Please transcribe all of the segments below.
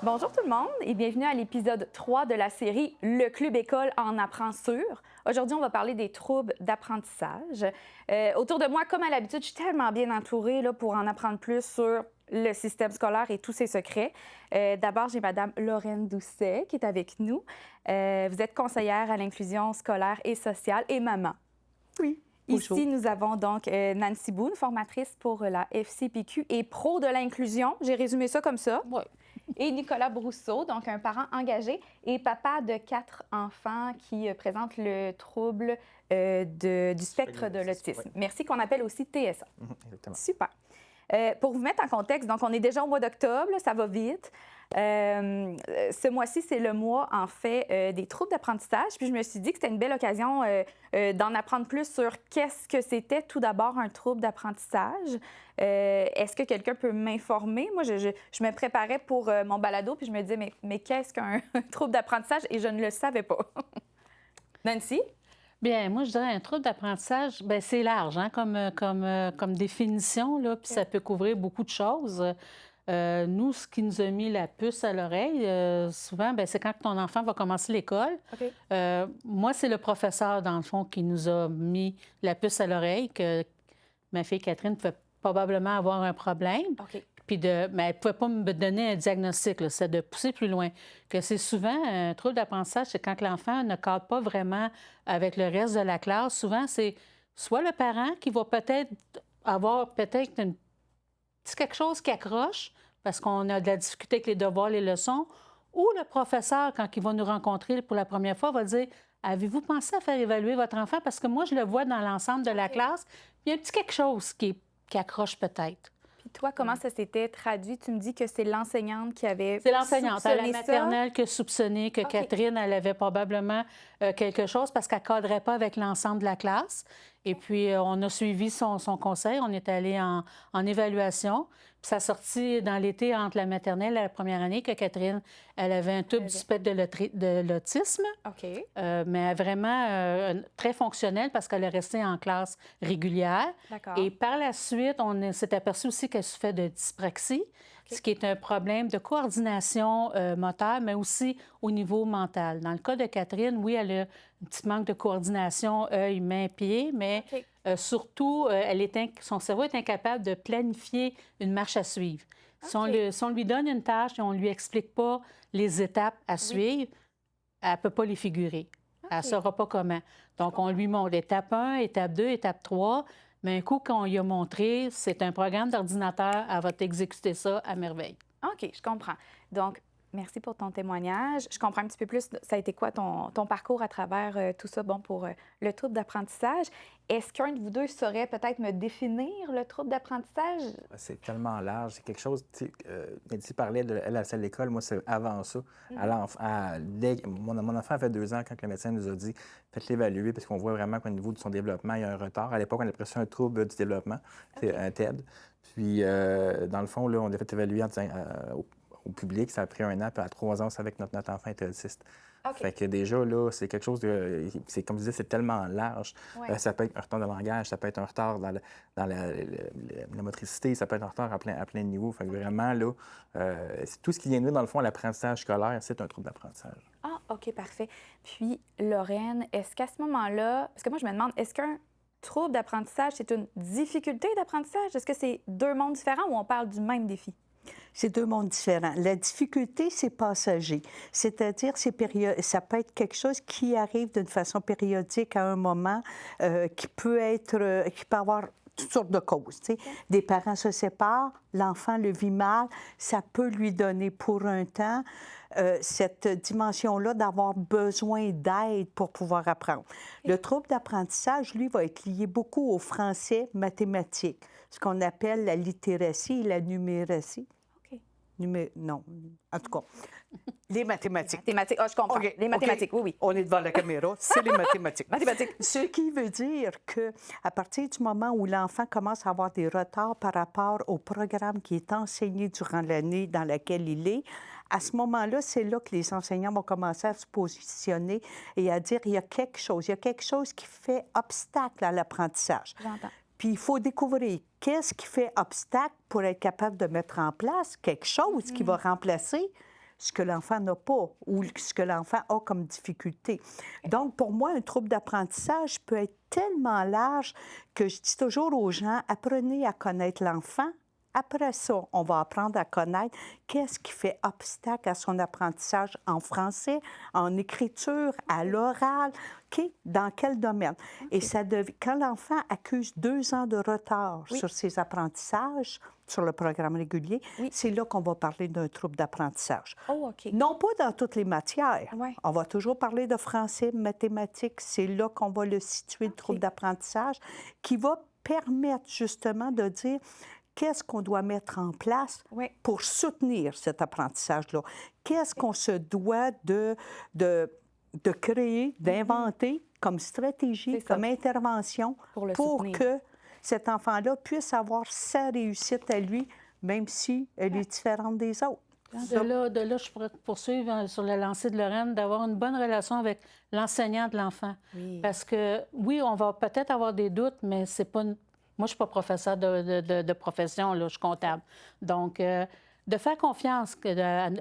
Bonjour tout le monde et bienvenue à l'épisode 3 de la série Le Club École en apprend sur. Aujourd'hui, on va parler des troubles d'apprentissage. Autour de moi, comme à l'habitude, je suis tellement bien entourée là, pour en apprendre plus sur le système scolaire et tous ses secrets. D'abord, j'ai Madame Lorraine Doucet qui est avec nous. Vous êtes conseillère à l'inclusion scolaire et sociale et maman. Oui. Bonjour. Ici, nous avons donc Nancy Boone, formatrice pour la FCPQ et pro de l'inclusion. J'ai résumé ça comme ça. Ouais. Et Nicolas Brousseau, donc un parent engagé et papa de 4 enfants qui présentent le trouble du spectre de l'autisme. Oui. Merci, qu'on appelle aussi TSA. Exactement. Super. Pour vous mettre en contexte, donc on est déjà au mois d'octobre, là, ça va vite. Ce mois-ci, c'est le mois, en fait, des troubles d'apprentissage. Puis je me suis dit que c'était une belle occasion d'en apprendre plus sur qu'est-ce que c'était tout d'abord un trouble d'apprentissage. Est-ce que quelqu'un peut m'informer? Moi, je me préparais pour mon balado, puis je me disais, mais qu'est-ce qu'un trouble d'apprentissage? Et je ne le savais pas. Nancy? Bien, moi, je dirais un trouble d'apprentissage, bien, c'est large hein, comme définition, là, puis ça peut couvrir beaucoup de choses. Nous, ce qui nous a mis la puce à l'oreille, souvent, bien, c'est quand ton enfant va commencer l'école. OK. Moi, c'est le professeur, dans le fond, qui nous a mis la puce à l'oreille, que ma fille Catherine pouvait probablement avoir un problème. OK. Mais elle ne pouvait pas me donner un diagnostic, là, c'est de pousser plus loin. Que c'est souvent un trouble d'apprentissage, c'est quand l'enfant ne cadre pas vraiment avec le reste de la classe. Souvent, c'est soit le parent qui va peut-être avoir quelque chose qui accroche parce qu'on a de la difficulté avec les devoirs, les leçons, ou le professeur, quand il va nous rencontrer pour la première fois, va dire « Avez-vous pensé à faire évaluer votre enfant? » Parce que moi, je le vois dans l'ensemble de la classe, il y a un petit quelque chose qui accroche peut-être. Puis toi, comment ça s'était traduit? Tu me dis que c'est l'enseignante qui avait C'est l'enseignante à la soupçonné ça? maternelle qui a soupçonné que OK. Catherine, elle avait probablement quelque chose parce qu'elle ne cadrait pas avec l'ensemble de la classe. Et puis, on a suivi son conseil. On est allé en évaluation. Puis, ça a sorti dans l'été entre la maternelle et la première année que Catherine, elle avait un trouble du spectre de l'autisme. OK. Mais vraiment très fonctionnelle parce qu'elle est restée en classe régulière. D'accord. Et par la suite, on s'est aperçu aussi qu'elle souffrait de dyspraxie, ce qui est un problème de coordination moteur, mais aussi au niveau mental. Dans le cas de Catherine, oui, elle a un petit manque de coordination œil, main, pied, mais OK. surtout, son cerveau est incapable de planifier une marche à suivre. Si on lui donne une tâche et on ne lui explique pas les étapes à suivre, elle ne peut pas les figurer. Elle ne saura pas comment. Donc, on lui montre étape 1, étape 2, étape 3. Mais un coup, quand on lui a montré, c'est un programme d'ordinateur, elle va t'exécuter ça à merveille. OK, je comprends. Donc, merci pour ton témoignage. Je comprends un petit peu plus, ça a été quoi ton parcours à travers tout ça, bon, pour le trouble d'apprentissage. Est-ce qu'un de vous deux saurait peut-être me définir le trouble d'apprentissage? C'est tellement large. C'est quelque chose, tu sais, Nancy parlait de elle, à la salle d'école. Moi, c'est avant ça. Mon enfant avait 2 ans quand le médecin nous a dit faites l'évaluer parce qu'on voit vraiment qu'au niveau de son développement, il y a un retard. À l'époque, on appelait ça un trouble du développement, c'est un TED. Puis, dans le fond, là, on a fait évaluer au public. Ça a pris 1 an, puis à 3 ans, on savait que notre enfant était autiste. OK. Fait que déjà, là, c'est quelque chose de... C'est, comme je disais, c'est tellement large. Ouais. Ça peut être un retard de langage, ça peut être un retard dans la motricité, ça peut être un retard à plein de niveaux. Fait que vraiment, là, tout ce qui vient de dans le fond, l'apprentissage scolaire, c'est un trouble d'apprentissage. Ah, OK, parfait. Puis, Lorraine, est-ce qu'à ce moment-là, parce que moi, je me demande, est-ce qu'un trouble d'apprentissage, c'est une difficulté d'apprentissage? Est-ce que c'est 2 mondes différents ou on parle du même défi? C'est 2 mondes différents. La difficulté, c'est passager. C'est-à-dire, ça peut être quelque chose qui arrive d'une façon périodique à un moment, qui peut avoir toutes sortes de causes. Tu sais. Des parents se séparent, l'enfant le vit mal, ça peut lui donner pour un temps cette dimension-là d'avoir besoin d'aide pour pouvoir apprendre. Le trouble d'apprentissage, lui, va être lié beaucoup au français mathématique, ce qu'on appelle la littératie et la numératie. OK. Non, en tout cas, les mathématiques. Mathématiques, ah, je comprends. OK, Les mathématiques, OK. oui. On est devant la caméra, c'est les mathématiques. Mathématiques. Ce qui veut dire qu'à partir du moment où l'enfant commence à avoir des retards par rapport au programme qui est enseigné durant l'année dans laquelle il est, à ce moment-là, c'est là que les enseignants vont commencer à se positionner et à dire il y a quelque chose qui fait obstacle à l'apprentissage. J'entends. Puis il faut découvrir qu'est-ce qui fait obstacle pour être capable de mettre en place quelque chose qui va remplacer ce que l'enfant n'a pas ou ce que l'enfant a comme difficulté. Donc, pour moi, un trouble d'apprentissage peut être tellement large que je dis toujours aux gens, apprenez à connaître l'enfant. Après ça, on va apprendre à connaître qu'est-ce qui fait obstacle à son apprentissage en français, en écriture, à l'oral, dans quel domaine. Et quand l'enfant accuse 2 ans de retard sur ses apprentissages, sur le programme régulier, c'est là qu'on va parler d'un trouble d'apprentissage. Oh, OK. Non pas dans toutes les matières. Ouais. On va toujours parler de français, mathématiques. C'est là qu'on va le situer, le trouble d'apprentissage, qui va permettre justement de dire qu'est-ce qu'on doit mettre en place pour soutenir cet apprentissage-là. Qu'est-ce qu'on se doit de créer, d'inventer comme stratégie, comme intervention pour que cet enfant-là puisse avoir sa réussite à lui, même si elle est différente des autres. De là, je pourrais poursuivre sur la lancée de Lorraine, d'avoir une bonne relation avec l'enseignant de l'enfant. Oui. Parce que, oui, on va peut-être avoir des doutes, mais c'est pas... Moi, je ne suis pas professeur de profession, là, je suis comptable. Donc, de faire confiance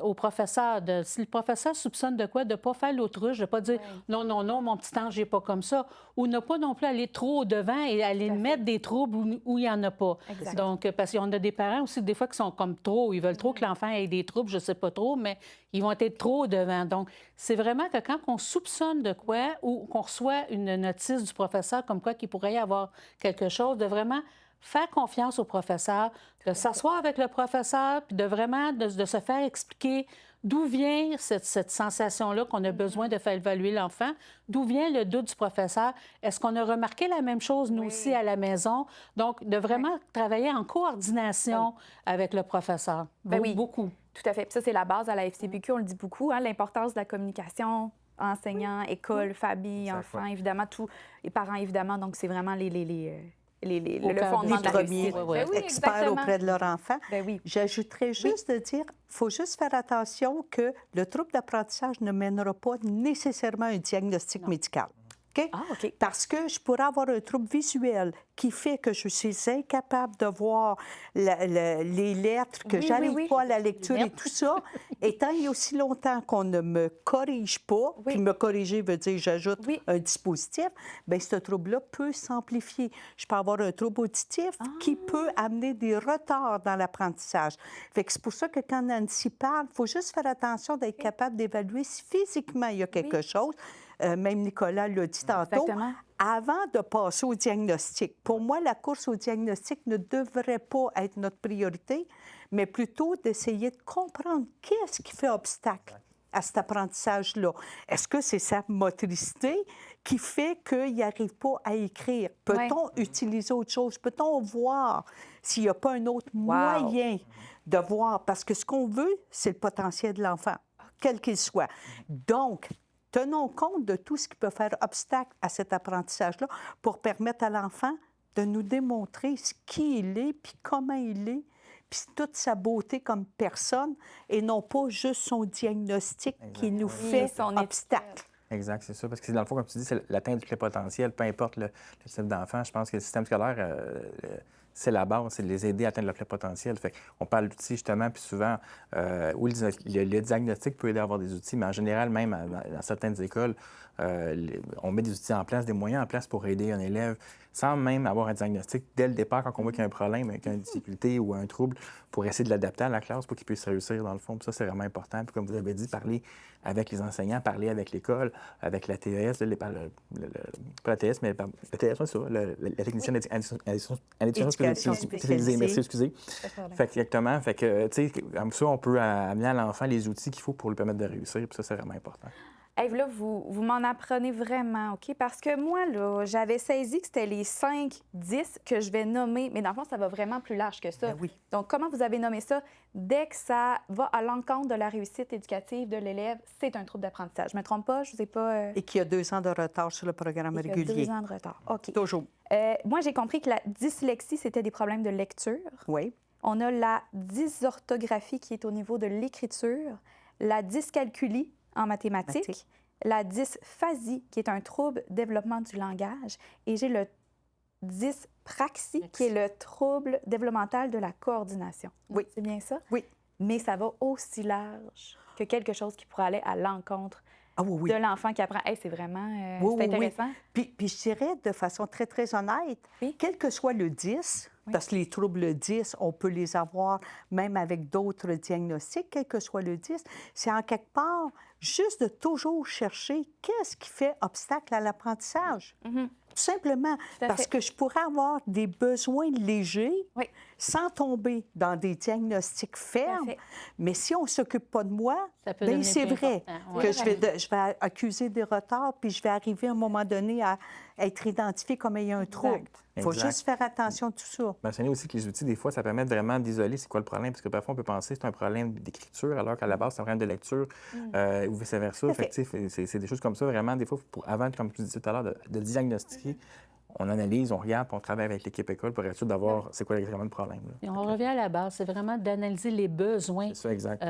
au professeur. Si le professeur soupçonne de quoi, de ne pas faire l'autruche, de ne pas dire non, non, non, mon petit ange n'est pas comme ça. Ou ne pas non plus aller trop au-devant et aller mettre des troubles où il n'y en a pas. Exact. Donc, parce qu'on a des parents aussi, des fois, qui sont comme trop. Ils veulent trop que l'enfant ait des troubles, je ne sais pas trop, mais ils vont être trop au-devant. Donc, c'est vraiment que quand on soupçonne de quoi ou qu'on reçoit une notice du professeur comme quoi qu'il pourrait y avoir quelque chose, de vraiment faire confiance au professeur, de s'asseoir avec le professeur, puis de vraiment de se faire expliquer d'où vient cette sensation-là qu'on a besoin de faire évaluer l'enfant, d'où vient le doute du professeur. Est-ce qu'on a remarqué la même chose, nous aussi, à la maison? Donc, de vraiment travailler en coordination avec le professeur. Beaucoup. Tout à fait. Puis ça, c'est la base à la FCPQ, on le dit beaucoup, hein, l'importance de la communication enseignant, école, famille, enfants, évidemment, tous les parents, évidemment. Donc, c'est vraiment le fondement de la réussite. Experts auprès de leur enfant. J'ajouterais juste de dire, il faut juste faire attention que le trouble d'apprentissage ne mènera pas nécessairement à un diagnostic médical. Okay? Ah, OK. Parce que je pourrais avoir un trouble visuel qui fait que je suis incapable de voir les lettres, que j'arrive pas à la lecture et tout ça. Et tant il y a aussi longtemps qu'on ne me corrige pas, puis me corriger veut dire j'ajoute un dispositif, bien, ce trouble-là peut s'amplifier. Je peux avoir un trouble auditif qui peut amener des retards dans l'apprentissage. Fait que c'est pour ça que quand Nancy parle, il faut juste faire attention d'être capable d'évaluer si physiquement il y a quelque chose. Même Nicolas l'a dit tantôt, avant de passer au diagnostic. Pour moi, la course au diagnostic ne devrait pas être notre priorité, mais plutôt d'essayer de comprendre qu'est-ce qui fait obstacle à cet apprentissage-là. Est-ce que c'est sa motricité qui fait qu'il n'arrive pas à écrire? Peut-on utiliser autre chose? Peut-on voir s'il n'y a pas un autre moyen de voir? Parce que ce qu'on veut, c'est le potentiel de l'enfant, quel qu'il soit. Donc, tenons compte de tout ce qui peut faire obstacle à cet apprentissage-là pour permettre à l'enfant de nous démontrer qui il est, puis comment il est, puis toute sa beauté comme personne, et non pas juste son diagnostic qui nous fait son obstacle. Exact, c'est ça. Parce que dans le fond, comme tu dis, c'est l'atteinte du plein potentiel, peu importe le type d'enfant. Je pense que le système scolaire, c'est la base, c'est de les aider à atteindre leur plein potentiel. Fait on parle d'outils, justement, puis souvent, où le diagnostic peut aider à avoir des outils, mais en général, même dans certaines écoles, on met des outils en place, des moyens en place pour aider un élève, sans même avoir un diagnostic dès le départ, quand on voit qu'il y a un problème, qu'il y a une difficulté ou un trouble, pour essayer de l'adapter à la classe pour qu'il puisse réussir, dans le fond. Puis ça, c'est vraiment important. Puis comme vous avez dit, parler avec les enseignants, parler avec l'école, avec la TES, pas la TES, mais la TES, c'est ça, la technicienne en éducation spécialisée. Merci, excusez. Fait exactement. Fait que, tu sais, comme ça, on peut amener à l'enfant les outils qu'il faut pour lui permettre de réussir. Puis ça, c'est vraiment important. Ève, là, vous m'en apprenez vraiment, OK? Parce que moi, là, j'avais saisi que c'était les 5-10 que je vais nommer, mais dans le fond, ça va vraiment plus large que ça. Donc, comment vous avez nommé ça? Dès que ça va à l'encontre de la réussite éducative de l'élève, c'est un trouble d'apprentissage. Je ne me trompe pas? Je ne sais pas... Et qu'il y a 2 ans de retard sur le programme régulier. 2 ans de retard, OK. Toujours. Moi, j'ai compris que la dyslexie, c'était des problèmes de lecture. Oui. On a la dysorthographie qui est au niveau de l'écriture, la dyscalculie, en mathématiques, la dysphasie, qui est un trouble développement du langage, et j'ai le dyspraxie, qui est le trouble développemental de la coordination. Oui. C'est bien ça? Oui. Mais ça va aussi large que quelque chose qui pourrait aller à l'encontre Ah oui, oui. de l'enfant qui apprend. Hey, c'est vraiment Oui, c'est oui, oui. intéressant. Puis je dirais de façon très, très honnête, Oui. quel que soit le 10, Oui. parce que les troubles 10, on peut les avoir même avec d'autres diagnostics, quel que soit le 10, c'est en quelque part juste de toujours chercher qu'est-ce qui fait obstacle à l'apprentissage. Tout simplement, à parce fait. que je pourrais avoir des besoins légers Oui. sans tomber dans des diagnostics fermes, fait. mais si on ne s'occupe pas de moi, Ça peut bien, devenir c'est plus vrai important, que ouais. je vais accuser des retards, puis je vais arriver à un moment donné à être identifié comme ayant un trouble. Il faut Exact. juste faire attention à tout ça. Mentionner aussi que les outils, des fois, ça permet vraiment d'isoler c'est quoi le problème, parce que parfois, on peut penser que c'est un problème d'écriture, alors qu'à la base, c'est un problème de lecture ou vice-versa. Tout à fait. Fait que, tu sais, c'est des choses comme ça, vraiment, des fois, avant, comme tu disais tout à l'heure, de diagnostiquer, on analyse, on regarde, puis on travaille avec l'équipe école pour être sûr d'avoir c'est quoi exactement le problème. Là. Et on revient à la base, c'est vraiment d'analyser les besoins. C'est ça, exact.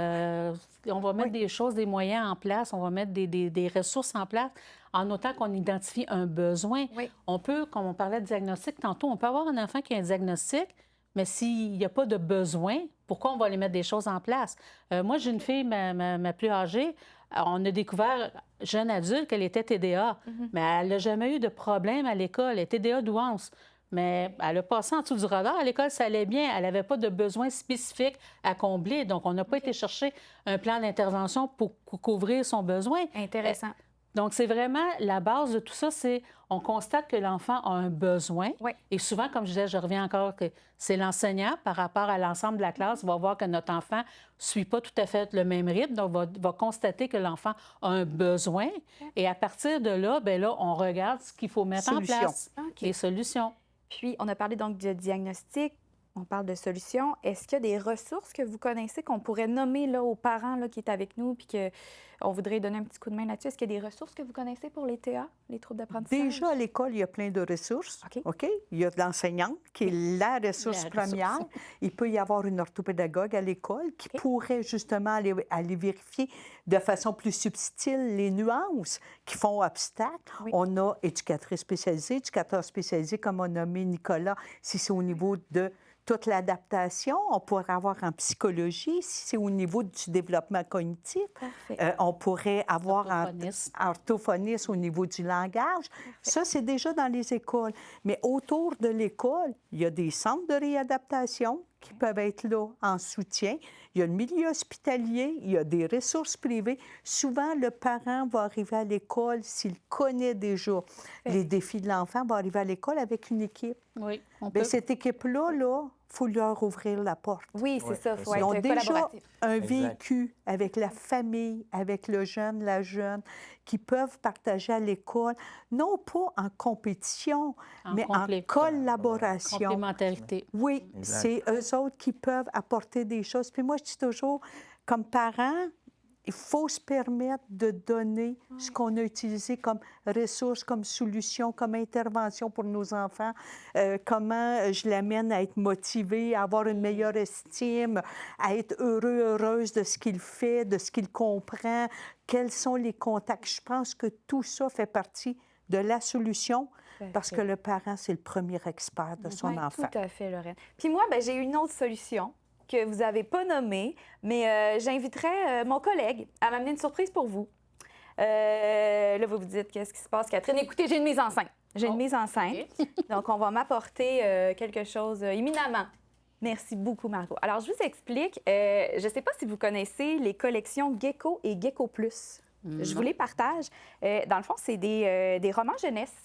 On va mettre des choses, des moyens en place, on va mettre des ressources en place, en autant qu'on identifie un besoin. Oui. On peut, comme on parlait de diagnostic tantôt, on peut avoir un enfant qui a un diagnostic, mais s'il n'y a pas de besoin, pourquoi on va aller mettre des choses en place? Moi, j'ai une fille, ma plus âgée, on a découvert, jeune adulte, qu'elle était TDA, mais elle n'a jamais eu de problème à l'école. Elle est TDA douance. Mais elle a passé en dessous du radar. À l'école, ça allait bien. Elle n'avait pas de besoins spécifiques à combler. Donc, on n'a pas été chercher un plan d'intervention pour couvrir son besoin. Intéressant. Donc, c'est vraiment la base de tout ça, c'est on constate que l'enfant a un besoin. Oui. Et souvent, comme je disais, je reviens encore que c'est l'enseignant par rapport à l'ensemble de la classe va voir que notre enfant ne suit pas tout à fait le même rythme, donc va constater que l'enfant a un besoin. Et à partir de là, bien là, on regarde ce qu'il faut mettre Solutions. en place, OK. les solutions. Puis, on a parlé donc de diagnostic, on parle de solutions. Est-ce qu'il y a des ressources que vous connaissez qu'on pourrait nommer là, aux parents là, qui est avec nous puis qu'on voudrait donner un petit coup de main là-dessus? Est-ce qu'il y a des ressources que vous connaissez pour les TA, les troubles d'apprentissage? Déjà, à l'école, il y a plein de ressources. OK. Il y a de l'enseignante, qui est la ressource La première. ressource. Il peut y avoir une orthopédagogue à l'école qui pourrait justement aller vérifier de façon plus subtile les nuances qui font obstacle. Oui. On a éducatrice spécialisée, éducateur spécialisé, comme on a nommé Nicolas, si c'est au niveau de toute l'adaptation. On pourrait avoir en psychologie, si c'est au niveau du développement cognitif. Parfait. On pourrait avoir en Orthophoniste. orthophoniste au niveau du langage. Ça, c'est déjà dans les écoles. Mais autour de l'école, il y a des centres de réadaptation qui peuvent être là en soutien. Il y a le milieu hospitalier, il y a des ressources privées. Souvent, le parent va arriver à l'école, s'il connaît déjà les défis de l'enfant, va arriver à l'école avec une équipe. Oui, on Bien, peut. cette équipe-là, il faut leur ouvrir la porte. Oui, c'est Ouais, ça. Il c'est faut ça. Ils ont être déjà collaboratif. un Exact. vécu avec la famille, avec le jeune, la jeune, qui peuvent partager à l'école, non pas en compétition, mais en collaboration. Complémentarité. Oui, Exact. c'est eux autres qui peuvent apporter des choses. Puis moi, je dis toujours, comme parents, il faut se permettre de donner ce qu'on a utilisé comme ressources, comme solution, comme intervention pour nos enfants. Comment je l'amène à être motivé, à avoir une meilleure estime, à être heureux, heureuse de ce qu'il fait, de ce qu'il comprend, quels sont les contacts. Je pense que tout ça fait partie de la solution parce que le parent, c'est le premier expert de son Oui, enfant. tout à fait, Lorraine. Puis moi, ben, j'ai une autre solution que vous n'avez pas nommée, mais j'inviterais mon collègue à m'amener une surprise pour vous. Là, vous vous dites, qu'est-ce qui se passe, Catherine? Écoutez, j'ai une mise en scène. J'ai une mise en scène. Donc, on va m'apporter quelque chose éminemment. Merci beaucoup, Margot. Alors, je vous explique. Je ne sais pas si vous connaissez les collections Gecko et Gecko Plus. Je vous les partage. Dans le fond, c'est des romans jeunesse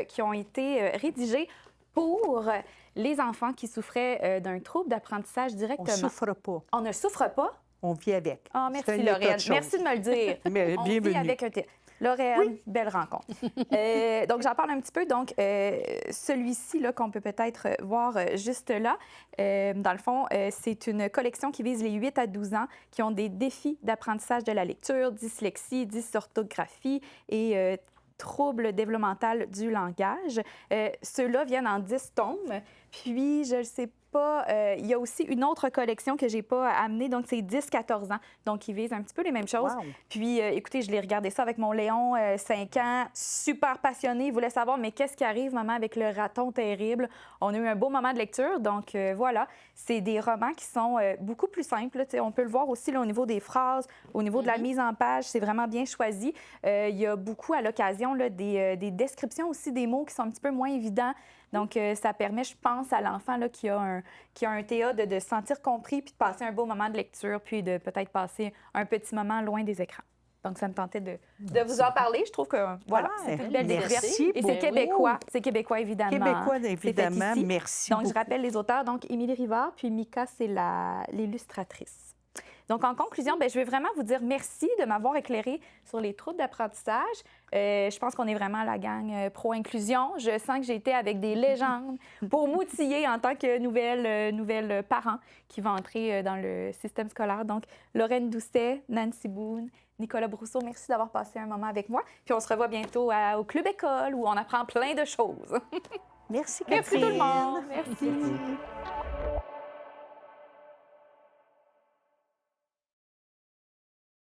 qui ont été rédigés pour les enfants qui souffraient d'un trouble d'apprentissage On ne directement. souffre pas, On ne souffre pas? on vit avec. Ah, C'est merci, un état de Lorraine. choses. Merci de me le dire. Mais On vit bienvenue. avec un Lorraine, belle rencontre. Donc, j'en parle un petit peu. Donc, celui-ci, là, qu'on peut peut-être voir juste là, dans le fond, c'est une collection qui vise les 8 à 12 ans qui ont des défis d'apprentissage de la lecture, dyslexie, dysorthographie et troubles développementaux du langage. Ceux-là viennent en 10 tomes. Puis, je ne sais pas, il y a aussi une autre collection que j'ai pas amenée, donc c'est 10-14 ans. Donc, ils visent un petit peu les mêmes choses. Wow. Puis, écoutez, je l'ai regardé ça avec mon Léon, 5 ans, super passionné. Il voulait savoir, mais qu'est-ce qui arrive, maman, avec le raton terrible? On a eu un beau moment de lecture. Donc, voilà, c'est des romans qui sont beaucoup plus simples. Là, on peut le voir aussi là, au niveau des phrases, au niveau de la mise en page. C'est vraiment bien choisi. Il y a beaucoup, à l'occasion, là, des descriptions aussi des mots qui sont un petit peu moins évidents. Donc, ça permet, je pense, à l'enfant là, qui a un TA de se sentir compris puis de passer un beau moment de lecture puis de peut-être passer un petit moment loin des écrans. Donc, ça me tentait de vous en parler. Je trouve que, voilà, c'est une belle découverte. Merci Et c'est beaucoup. québécois. C'est québécois, évidemment. Québécois, C'est fait évidemment. ici. Merci Donc, je beaucoup. rappelle les auteurs. Donc, Émilie Rivard, puis Mika, c'est l'illustratrice. Donc, en conclusion, je vais vraiment vous dire merci de m'avoir éclairé sur les troubles d'apprentissage. Je pense qu'on est vraiment la gang pro-inclusion. Je sens que j'ai été avec des légendes pour m'outiller en tant que nouvelle parent qui va entrer dans le système scolaire. Donc, Lorraine Doucet, Nancy Boone, Nicolas Brousseau, merci d'avoir passé un moment avec moi. Puis on se revoit bientôt au Club École où on apprend plein de choses. Merci, Merci tout le Catherine. monde. Merci.